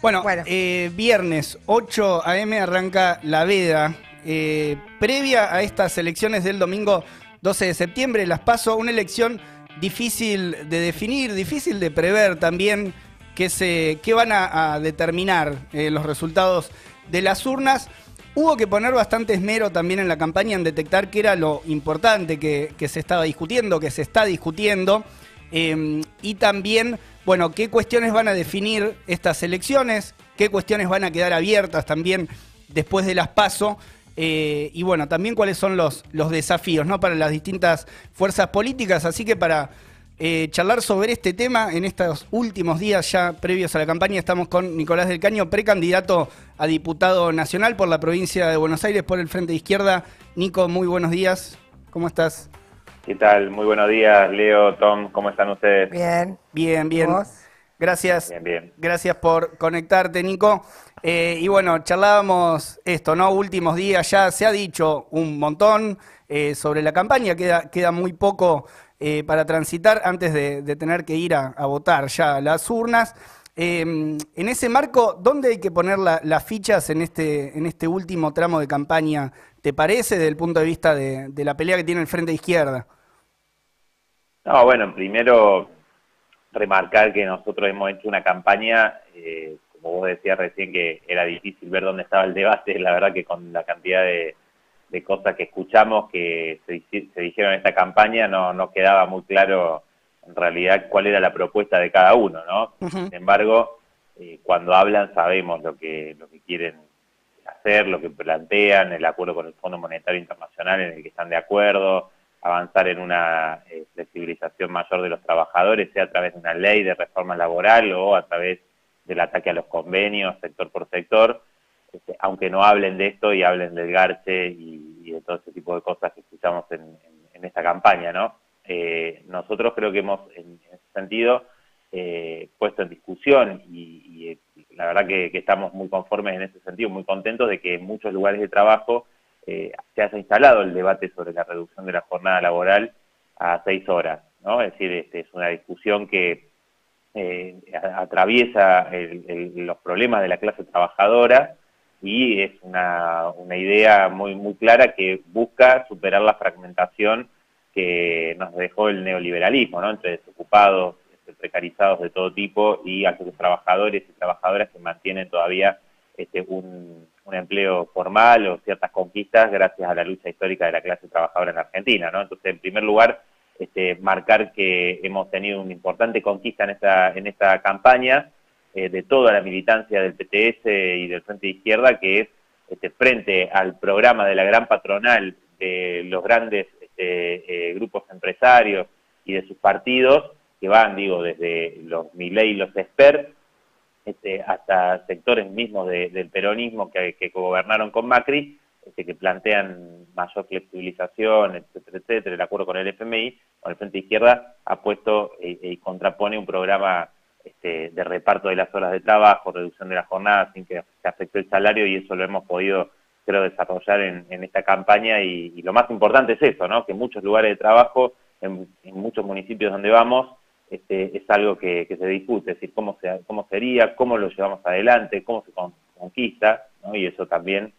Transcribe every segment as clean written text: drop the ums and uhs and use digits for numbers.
Bueno, Bueno, viernes 8 a.m. arranca la veda. Previa a estas elecciones del domingo 12 de septiembre, las PASO, una elección difícil de definir, difícil de prever también qué van a determinar los resultados de las urnas. Hubo que poner bastante esmero también en la campaña en detectar qué era lo importante que se estaba discutiendo, que se está discutiendo, y también, bueno, qué cuestiones van a definir estas elecciones, qué cuestiones van a quedar abiertas también después de las PASO, y bueno, también cuáles son los desafíos, ¿no?, para las distintas fuerzas políticas. Así que para charlar sobre este tema en estos últimos días ya previos a la campaña estamos con Nicolás del Caño, precandidato a diputado nacional por la provincia de Buenos Aires por el Frente de Izquierda. Nico, muy buenos días, ¿cómo estás? ¿Qué tal? Muy buenos días, Leo, Tom, ¿cómo están ustedes? bien. Bien, ¿Y bien. vos? Gracias, Bien, bien. gracias por conectarte, Nico. Y bueno, charlábamos esto, ¿no? Últimos días ya se ha dicho un montón sobre la campaña, queda muy poco para transitar antes de tener que ir a votar ya a las urnas. En ese marco, ¿dónde hay que poner las fichas en este último tramo de campaña, te parece, desde el punto de vista de la pelea que tiene el Frente de Izquierda? No, bueno, primero remarcar que nosotros hemos hecho una campaña, como vos decías recién, que era difícil ver dónde estaba el debate. La verdad que con la cantidad de cosas que escuchamos que se dijeron en esta campaña, no quedaba muy claro en realidad cuál era la propuesta de cada uno, ¿no? Ujú. Sin embargo, cuando hablan sabemos lo que quieren hacer, lo que plantean, el acuerdo con el Fondo Monetario Internacional en el que están de acuerdo, avanzar en una flexibilización mayor de los trabajadores, sea a través de una ley de reforma laboral o a través del ataque a los convenios, sector por sector, aunque no hablen de esto y hablen del garche y de todo ese tipo de cosas que escuchamos en esta campaña, ¿no? Nosotros creo que hemos, en ese sentido, puesto en discusión y la verdad que estamos muy conformes en ese sentido, muy contentos de que en muchos lugares de trabajo se haya instalado el debate sobre la reducción de la jornada laboral a 6 horas, ¿no? Es decir, es una discusión que atraviesa los problemas de la clase trabajadora y es una idea muy clara que busca superar la fragmentación que nos dejó el neoliberalismo, ¿no? Entre desocupados, precarizados de todo tipo y aquellos trabajadores y trabajadoras que mantienen todavía un empleo formal o ciertas conquistas gracias a la lucha histórica de la clase trabajadora en Argentina, ¿no? Entonces, en primer lugar, marcar que hemos tenido una importante conquista en esta campaña de toda la militancia del PTS y del Frente de Izquierda, que es frente al programa de la gran patronal, de los grandes grupos empresarios y de sus partidos, que van, digo, desde los Milei y los Esper, hasta sectores mismos del peronismo que gobernaron con Macri, que plantean mayor flexibilización, etcétera, el acuerdo con el FMI, con el Frente de Izquierda ha puesto y contrapone un programa de reparto de las horas de trabajo, reducción de la jornada sin que se afecte el salario, y eso lo hemos podido, creo, desarrollar en esta campaña, y lo más importante es eso, ¿no? Que en muchos lugares de trabajo, en muchos municipios donde vamos, es algo que se discute, es decir, cómo sería, cómo lo llevamos adelante, cómo se conquista, ¿no? Y eso también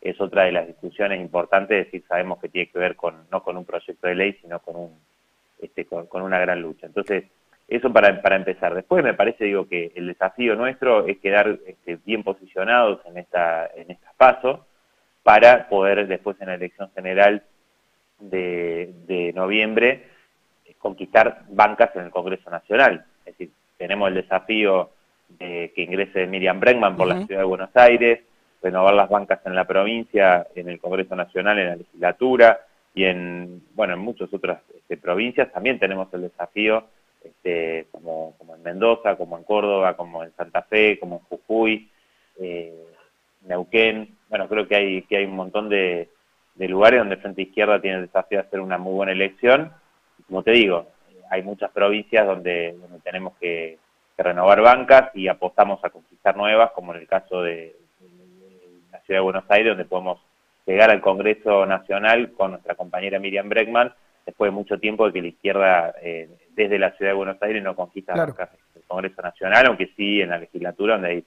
es otra de las discusiones importantes, es decir, sabemos que tiene que ver no con un proyecto de ley, sino con una gran lucha. Entonces, eso para empezar. Después me parece, digo, que el desafío nuestro es quedar bien posicionados en estas PASO para poder después en la elección general de noviembre conquistar bancas en el Congreso Nacional. Es decir, tenemos el desafío de que ingrese Miriam Bregman por la Ciudad de Buenos Aires, renovar las bancas en la provincia, en el Congreso Nacional, en la legislatura y en muchas otras provincias. También tenemos el desafío como en Mendoza, como en Córdoba, como en Santa Fe, como en Jujuy, Neuquén. Bueno, creo que hay un montón de lugares donde el Frente Izquierda tiene el desafío de hacer una muy buena elección. Como te digo, hay muchas provincias donde tenemos que renovar bancas y apostamos a conquistar nuevas, como en el caso de la Ciudad de Buenos Aires, donde podemos llegar al Congreso Nacional con nuestra compañera Miriam Bregman, después de mucho tiempo de que la izquierda desde la Ciudad de Buenos Aires no conquista Claro. bancas del Congreso Nacional, aunque sí en la legislatura, donde hay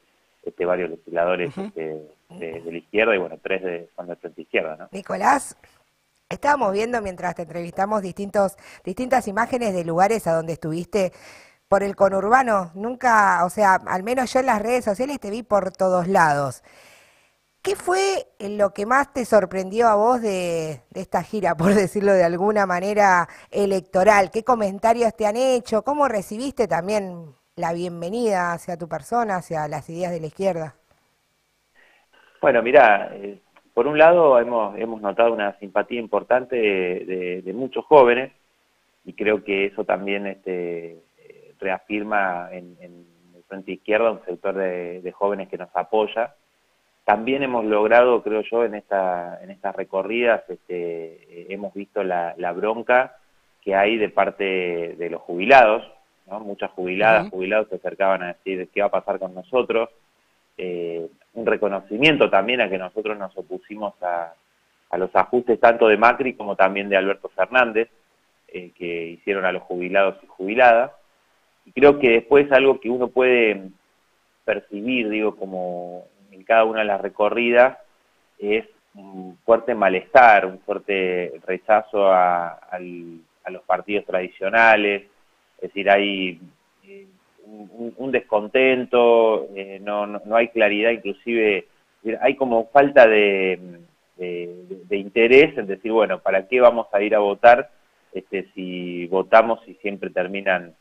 varios legisladores Ujú. de la izquierda y bueno, 3 son de frente izquierda, ¿no? Nicolás, estábamos viendo mientras te entrevistamos distintas imágenes de lugares a donde estuviste por el conurbano. Nunca, o sea, al menos yo en las redes sociales te vi por todos lados. ¿Qué fue lo que más te sorprendió a vos de esta gira, por decirlo de alguna manera, electoral? ¿Qué comentarios te han hecho? ¿Cómo recibiste también la bienvenida hacia tu persona, hacia las ideas de la izquierda? Bueno, mirá, por un lado hemos notado una simpatía importante de muchos jóvenes y creo que eso también reafirma en el Frente Izquierda un sector de jóvenes que nos apoya. También hemos logrado, creo yo, en estas recorridas, hemos visto la bronca que hay de parte de los jubilados, ¿no? Muchas jubiladas, Ujú. jubilados se acercaban a decir qué va a pasar con nosotros. Un reconocimiento también a que nosotros nos opusimos a los ajustes tanto de Macri como también de Alberto Fernández, que hicieron a los jubilados y jubiladas. Y creo que después algo que uno puede percibir, digo, como en cada una de las recorridas, es un fuerte malestar, un fuerte rechazo a los partidos tradicionales, es decir, hay un descontento, no hay claridad, inclusive, es decir, hay como falta de interés en decir, bueno, ¿para qué vamos a ir a votar si votamos y siempre terminan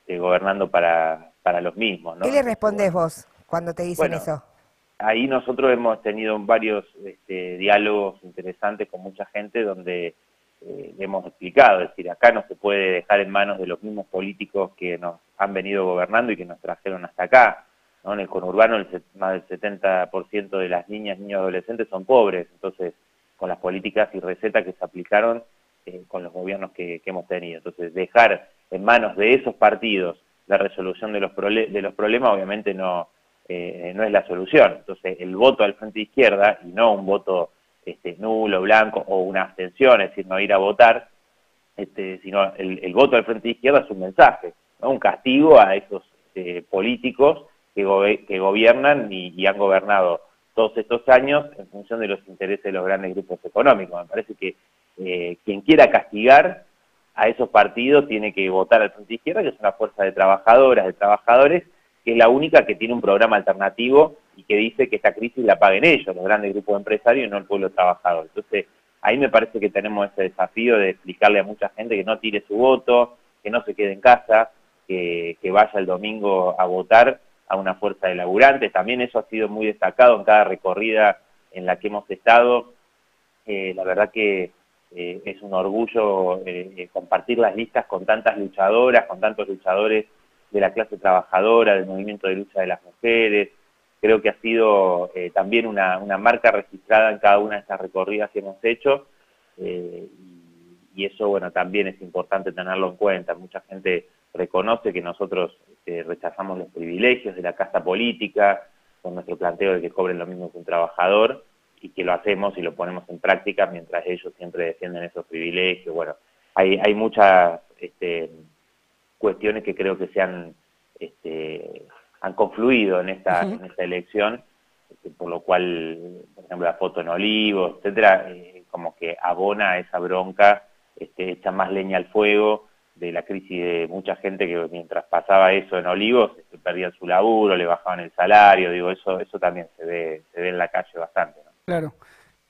gobernando para los mismos, ¿Qué ¿no? le Entonces, respondés bueno, vos cuando te dicen bueno, eso? ahí nosotros hemos tenido varios diálogos interesantes con mucha gente donde le hemos explicado, es decir, acá no se puede dejar en manos de los mismos políticos que nos han venido gobernando y que nos trajeron hasta acá, ¿no? En el conurbano más del 70% de las niñas, niños y adolescentes son pobres, entonces con las políticas y recetas que se aplicaron con los gobiernos que hemos tenido. Entonces dejar en manos de esos partidos la resolución de los problemas obviamente no es la solución. Entonces, el voto al Frente Izquierda, y no un voto nulo, blanco, o una abstención, es decir, no ir a votar, sino el voto al Frente Izquierda es un mensaje, ¿no? Un castigo a esos políticos que gobiernan y han gobernado todos estos años en función de los intereses de los grandes grupos económicos. Me parece que quien quiera castigar a esos partidos tiene que votar al Frente Izquierda, que es una fuerza de trabajadoras, de trabajadores, que es la única que tiene un programa alternativo y que dice que esta crisis la paguen ellos, los grandes grupos empresarios, y no el pueblo trabajador. Entonces, ahí me parece que tenemos ese desafío de explicarle a mucha gente que no tire su voto, que no se quede en casa, que vaya el domingo a votar a una fuerza de laburantes. También eso ha sido muy destacado en cada recorrida en la que hemos estado. La verdad que es un orgullo compartir las listas con tantas luchadoras, con tantos luchadores de la clase trabajadora, del movimiento de lucha de las mujeres. Creo que ha sido también una marca registrada en cada una de estas recorridas que hemos hecho, y eso, bueno, también es importante tenerlo en cuenta. Mucha gente reconoce que nosotros rechazamos los privilegios de la casta política, con nuestro planteo de que cobren lo mismo que un trabajador, y que lo hacemos y lo ponemos en práctica mientras ellos siempre defienden esos privilegios. Bueno, hay muchas cuestiones que creo que han confluido en esta Ujú. elección, por lo cual, por ejemplo, la foto en Olivos, etcétera, como que abona a esa bronca, echa más leña al fuego de la crisis de mucha gente que mientras pasaba eso en Olivos perdían su laburo, le bajaban el salario. Digo, eso también se ve en la calle bastante, ¿no? Claro.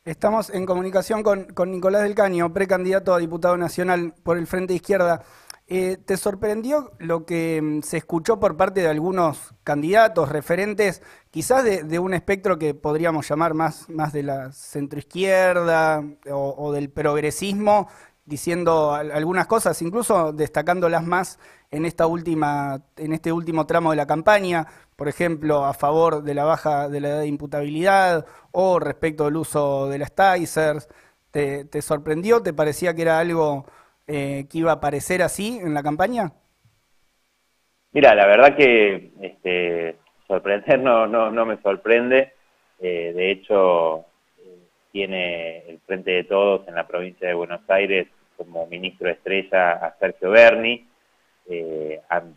Estamos en comunicación con Nicolás del Caño, precandidato a diputado nacional por el Frente Izquierda. ¿Te sorprendió lo que se escuchó por parte de algunos candidatos, referentes, quizás de un espectro que podríamos llamar más de la centroizquierda o del progresismo, diciendo algunas cosas, incluso destacándolas más en este último tramo de la campaña, por ejemplo, a favor de la baja de la edad de imputabilidad o respecto del uso de las tasers? ¿Te sorprendió? ¿Te parecía que era algo que iba a aparecer así en la campaña? Mira, la verdad que sorprender no me sorprende. De hecho, tiene el Frente de Todos en la provincia de Buenos Aires como ministro estrella a Sergio Berni. Han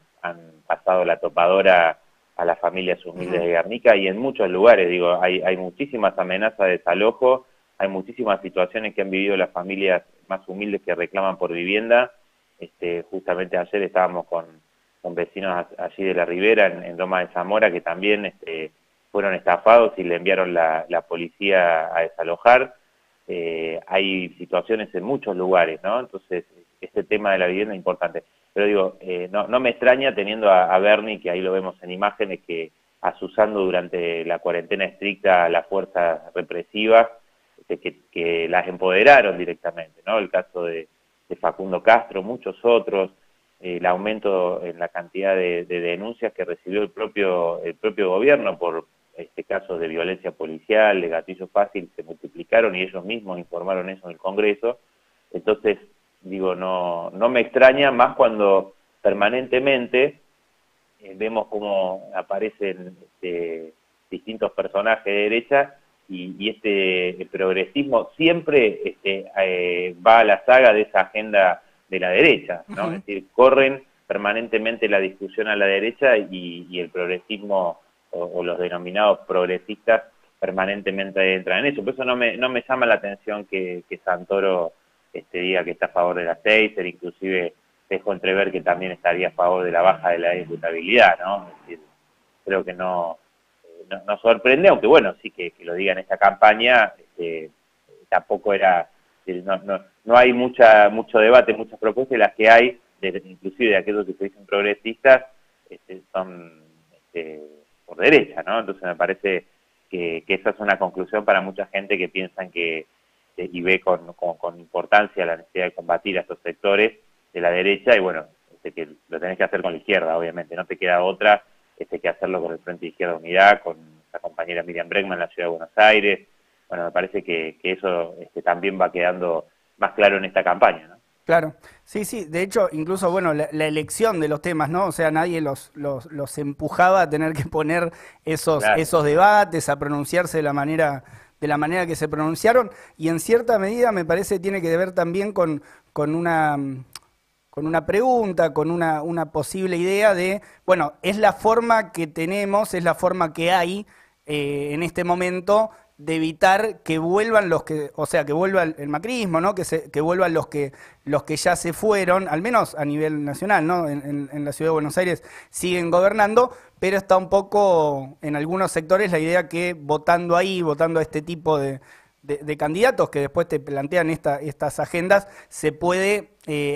pasado la topadora a las familias humildes de Guernica y en muchos lugares, digo, hay muchísimas amenazas de desalojo, hay muchísimas situaciones que han vivido las familias más humildes que reclaman por vivienda. Justamente ayer estábamos con vecinos allí de la Ribera, en Loma de Zamora, que también fueron estafados y le enviaron la policía a desalojar. Hay situaciones en muchos lugares, ¿no? Entonces, este tema de la vivienda es importante. Pero digo, no me extraña teniendo a Bernie, que ahí lo vemos en imágenes, que asusando durante la cuarentena estricta a las fuerzas represivas, que las empoderaron directamente, ¿no? El caso de Facundo Castro, muchos otros, el aumento en la cantidad de denuncias que recibió el propio gobierno por casos de violencia policial, de gatillo fácil, se multiplicaron y ellos mismos informaron eso en el Congreso. Entonces, digo, no me extraña, más cuando permanentemente vemos cómo aparecen distintos personajes de derecha y el progresismo siempre va a la saga de esa agenda de la derecha, ¿no? Es decir, corren permanentemente la discusión a la derecha y el progresismo o los denominados progresistas permanentemente entran en eso. Por eso no me llama la atención que Santoro diga que está a favor de la Seiser, inclusive dejó entrever que también estaría a favor de la baja de la imputabilidad, ¿no? Es decir, creo que no sorprende, aunque bueno, sí que lo diga en esta campaña, tampoco era, no hay mucho debate, muchas propuestas, y las que hay, inclusive de aquellos que se dicen progresistas, son por derecha, ¿no? Entonces me parece que esa es una conclusión para mucha gente que piensan y ve con importancia la necesidad de combatir a estos sectores de la derecha, y bueno, que lo tenés que hacer con la izquierda, obviamente, no te queda otra que hacerlo con el Frente de Izquierda Unidad, con la compañera Miriam Bregman en la Ciudad de Buenos Aires. Bueno, me parece que eso también va quedando más claro en esta campaña, ¿no? Claro, sí, de hecho, incluso, bueno, la elección de los temas, ¿no? O sea, nadie los empujaba a tener que poner esos debates, a pronunciarse de la manera que se pronunciaron, y en cierta medida me parece tiene que ver también con una pregunta, con una posible idea de, bueno, es la forma que tenemos, es la forma que hay en este momento de evitar que vuelvan que vuelva el macrismo, ¿no? Que vuelvan los que ya se fueron, al menos a nivel nacional, ¿no? En la Ciudad de Buenos Aires siguen gobernando, pero está un poco en algunos sectores la idea que votando a este tipo de candidatos que después te plantean estas agendas, se puede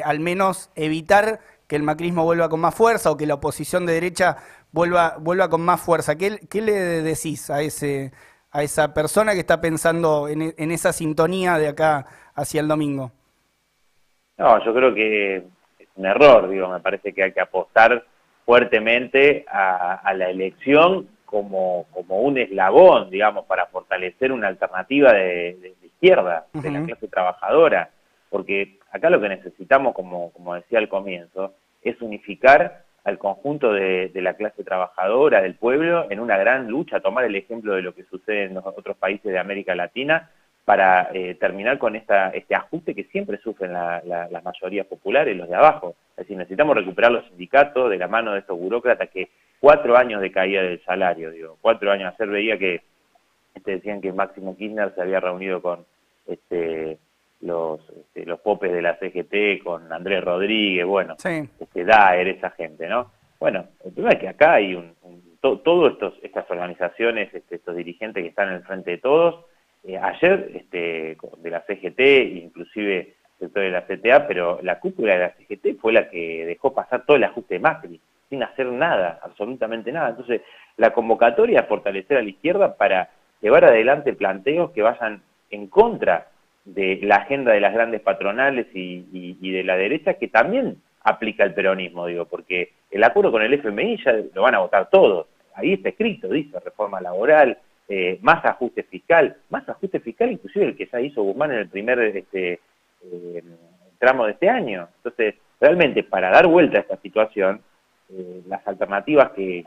al menos evitar que el macrismo vuelva con más fuerza o que la oposición de derecha vuelva con más fuerza. ¿Qué le decís a esa persona que está pensando en esa sintonía de acá hacia el domingo? No, yo creo que es un error, digo, me parece que hay que apostar fuertemente a la elección como un eslabón, digamos, para fortalecer una alternativa de izquierda, de la clase trabajadora, porque acá lo que necesitamos, como decía al comienzo, es unificar al conjunto de la clase trabajadora, del pueblo, en una gran lucha, tomar el ejemplo de lo que sucede en los otros países de América Latina, para terminar con este ajuste que siempre sufren las mayorías populares, los de abajo. Es decir, necesitamos recuperar los sindicatos de la mano de estos burócratas que 4 años de caída del salario, 4 años. Ayer veía que decían que Máximo Kirchner se había reunido con los popes de la CGT, con Andrés Rodríguez, bueno, sí. Daer, esa gente, ¿no? Bueno, el problema es que acá hay todas estas organizaciones, estos dirigentes que están en el frente de todos. Ayer, de la CGT, inclusive sector de la CTA, pero la cúpula de la CGT fue la que dejó pasar todo el ajuste de Macri, sin hacer nada, absolutamente nada. Entonces, la convocatoria es fortalecer a la izquierda para llevar adelante planteos que vayan en contra de la agenda de las grandes patronales y de la derecha, que también aplica el peronismo, porque el acuerdo con el FMI ya lo van a votar todos. Ahí está escrito, dice reforma laboral, más ajuste fiscal inclusive el que ya hizo Guzmán en el primer tramo de este año. Entonces, realmente, para dar vuelta a esta situación, las alternativas que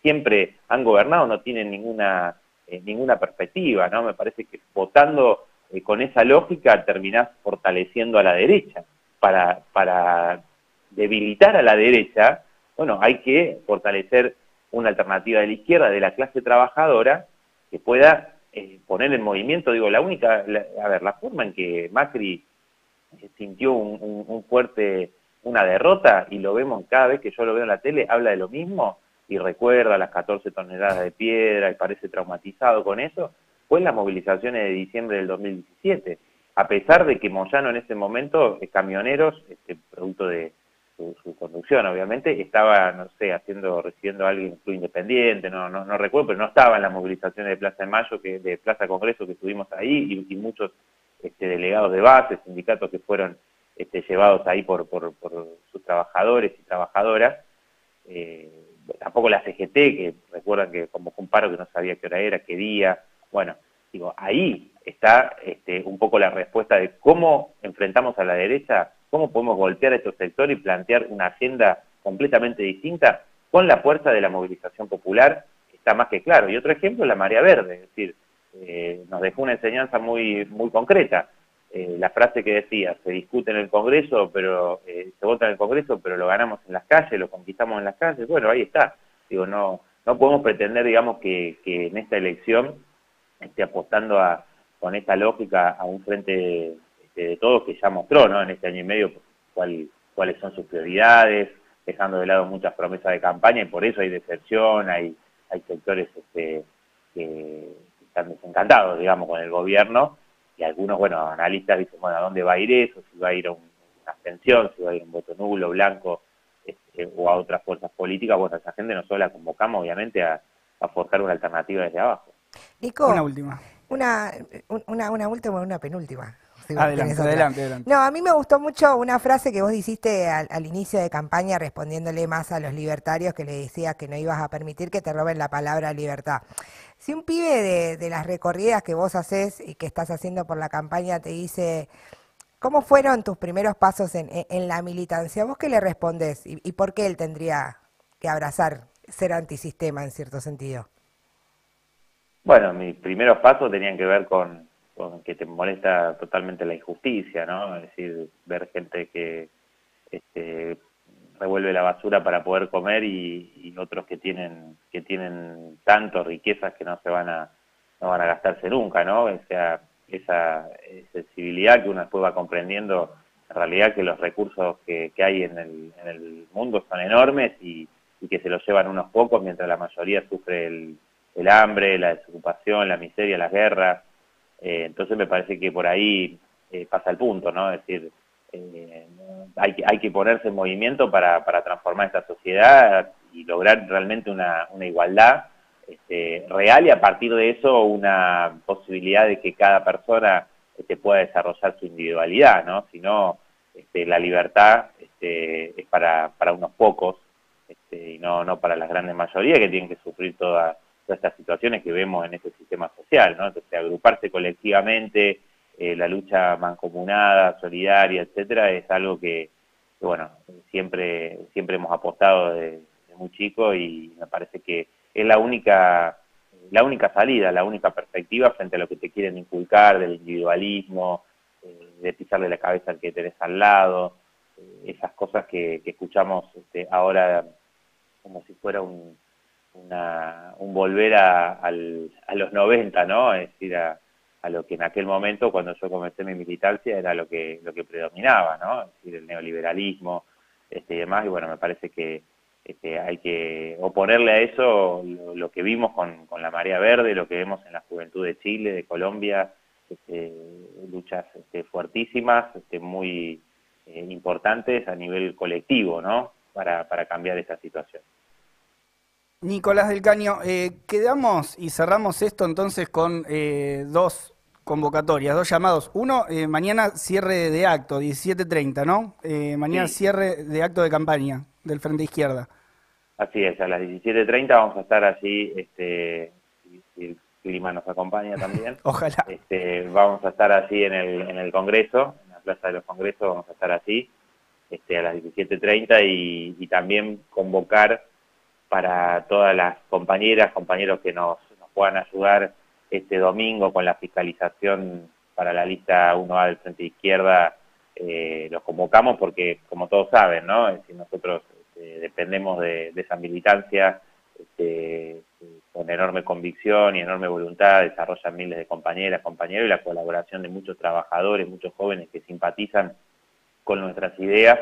siempre han gobernado no tienen ninguna perspectiva, ¿no? Me parece que votando con esa lógica terminás fortaleciendo a la derecha. Para debilitar a la derecha, bueno, hay que fortalecer una alternativa de la izquierda, de la clase trabajadora, que pueda poner en movimiento, digo, la forma en que Macri sintió una derrota, y lo vemos cada vez que yo lo veo en la tele, habla de lo mismo, y recuerda las 14 toneladas de piedra, y parece traumatizado con eso, fue en las movilizaciones de diciembre del 2017, a pesar de que Moyano en ese momento, camioneros, producto de su conducción obviamente, estaba, no sé, recibiendo a alguien independiente, no recuerdo, pero no estaba en las movilizaciones de Plaza de Mayo, de Plaza Congreso que estuvimos ahí, y muchos delegados de base, sindicatos que fueron llevados ahí por sus trabajadores y trabajadoras, tampoco la CGT, que recuerdan que como fue un paro que no sabía qué hora era, qué día, bueno, digo, ahí está un poco la respuesta de cómo enfrentamos a la derecha, cómo podemos golpear a estos sectores y plantear una agenda completamente distinta con la fuerza de la movilización popular, está más que claro. Y otro ejemplo es la marea verde, es decir, nos dejó una enseñanza muy concreta. La frase que decía, se discute en el Congreso, pero se vota en el Congreso, pero lo ganamos en las calles, lo conquistamos en las calles, bueno, ahí está. Digo, no podemos pretender, digamos, que en esta elección esté apostando con esta lógica a un frente de todos que ya mostró, ¿no?, en este año y medio cuáles son sus prioridades, dejando de lado muchas promesas de campaña, y por eso hay deserción, hay sectores que están desencantados, digamos, con el gobierno, y algunos, bueno, analistas dicen, bueno, ¿a dónde va a ir eso? Si va a ir a una abstención, si va a ir a un voto nulo, blanco, o a otras fuerzas políticas. Bueno, esa gente nosotros la convocamos, obviamente, a forjar una alternativa desde abajo. Nico, Una última. Una última o una penúltima. Si Adelante. No, a mí me gustó mucho una frase que vos dijiste al inicio de campaña, respondiéndole más a los libertarios, que le decías que no ibas a permitir que te roben la palabra libertad. Si un pibe de las recorridas que vos haces y que estás haciendo por la campaña te dice, ¿cómo fueron tus primeros pasos en la militancia? ¿Vos qué le respondés? ¿Y por qué él tendría que abrazar ser antisistema en cierto sentido? Bueno, mis primeros pasos tenían que ver con que te molesta totalmente la injusticia, ¿no? Es decir, ver gente que revuelve la basura para poder comer, y otros que tienen tanto riquezas que no van a gastarse nunca, ¿no? O sea, esa sensibilidad que uno después va comprendiendo, en realidad, que los recursos que hay en el mundo son enormes, y que se los llevan unos pocos mientras la mayoría sufre el hambre, la desocupación, la miseria, las guerras. Entonces me parece que por ahí pasa el punto, ¿no? Es decir, hay que ponerse en movimiento para transformar esta sociedad y lograr realmente una igualdad real, y a partir de eso una posibilidad de que cada persona pueda desarrollar su individualidad, ¿no? Si no, la libertad es para unos pocos, y no para las grandes mayorías que tienen que sufrir todas estas situaciones que vemos en este sistema social, ¿no? Entonces, agruparse colectivamente, la lucha mancomunada, solidaria, etcétera, es algo que bueno, siempre hemos apostado desde muy chico, y me parece que es la única salida, la única perspectiva frente a lo que te quieren inculcar del individualismo, de pisarle la cabeza al que tenés al lado, esas cosas que escuchamos ahora como si fuera un volver a los 90, ¿no? Es decir, a lo que en aquel momento, cuando yo comencé mi militancia, era lo que predominaba, ¿no? Es decir, el neoliberalismo y demás, y bueno, me parece que hay que oponerle a eso lo que vimos con la marea verde, lo que vemos en la juventud de Chile, de Colombia, luchas fuertísimas, muy importantes a nivel colectivo, ¿no? Para cambiar esa situación. Nicolás del Caño, quedamos y cerramos esto entonces con dos convocatorias, dos llamados. Uno, mañana cierre de acto, 17:30, ¿no? Mañana sí. Cierre de acto de campaña del Frente Izquierda. Así es, a las 17:30 vamos a estar allí, si el clima nos acompaña también. Ojalá. Vamos a estar allí en el Congreso, en la Plaza de los Congresos, vamos a estar allí a las 17:30, y también convocar para todas las compañeros que nos puedan ayudar este domingo con la fiscalización para la lista 1A del Frente Izquierda. Los convocamos porque, como todos saben, ¿no? Si nosotros dependemos de esa militancia con enorme convicción y enorme voluntad, desarrollan miles de compañeras, compañeros, y la colaboración de muchos trabajadores, muchos jóvenes que simpatizan con nuestras ideas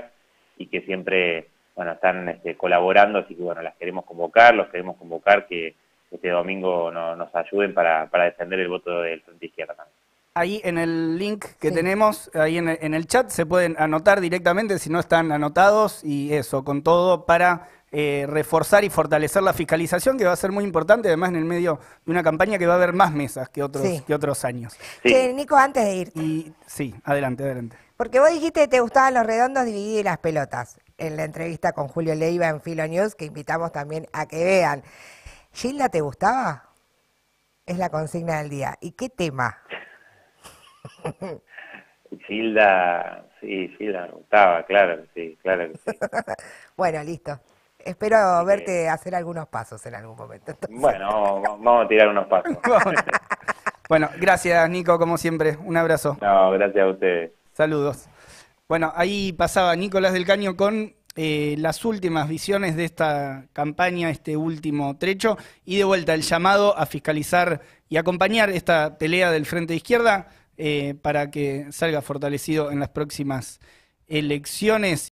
y que siempre, bueno, están colaborando, así que bueno, los queremos convocar que este domingo nos ayuden para defender el voto del Frente Izquierda también. Ahí en el link que tenemos, ahí en el chat, se pueden anotar directamente si no están anotados, y eso, con todo para reforzar y fortalecer la fiscalización, que va a ser muy importante, además en el medio de una campaña que va a haber más mesas que otros años. Sí. Che, Nico, antes de irte. Sí, adelante. Porque vos dijiste que te gustaban los redondos divididos y las pelotas, en la entrevista con Julio Leiva en Filo News, que invitamos también a que vean. ¿Gilda te gustaba? Es la consigna del día. ¿Y qué tema? Gilda me gustaba, claro que sí. Bueno, listo. Espero verte hacer algunos pasos en algún momento. Entonces. Bueno, vamos a tirar unos pasos. Bueno, gracias Nico, como siempre. Un abrazo. No, gracias a ustedes. Saludos. Bueno, ahí pasaba Nicolás del Caño con las últimas visiones de esta campaña, este último trecho, y de vuelta el llamado a fiscalizar y acompañar esta pelea del Frente de Izquierda para que salga fortalecido en las próximas elecciones.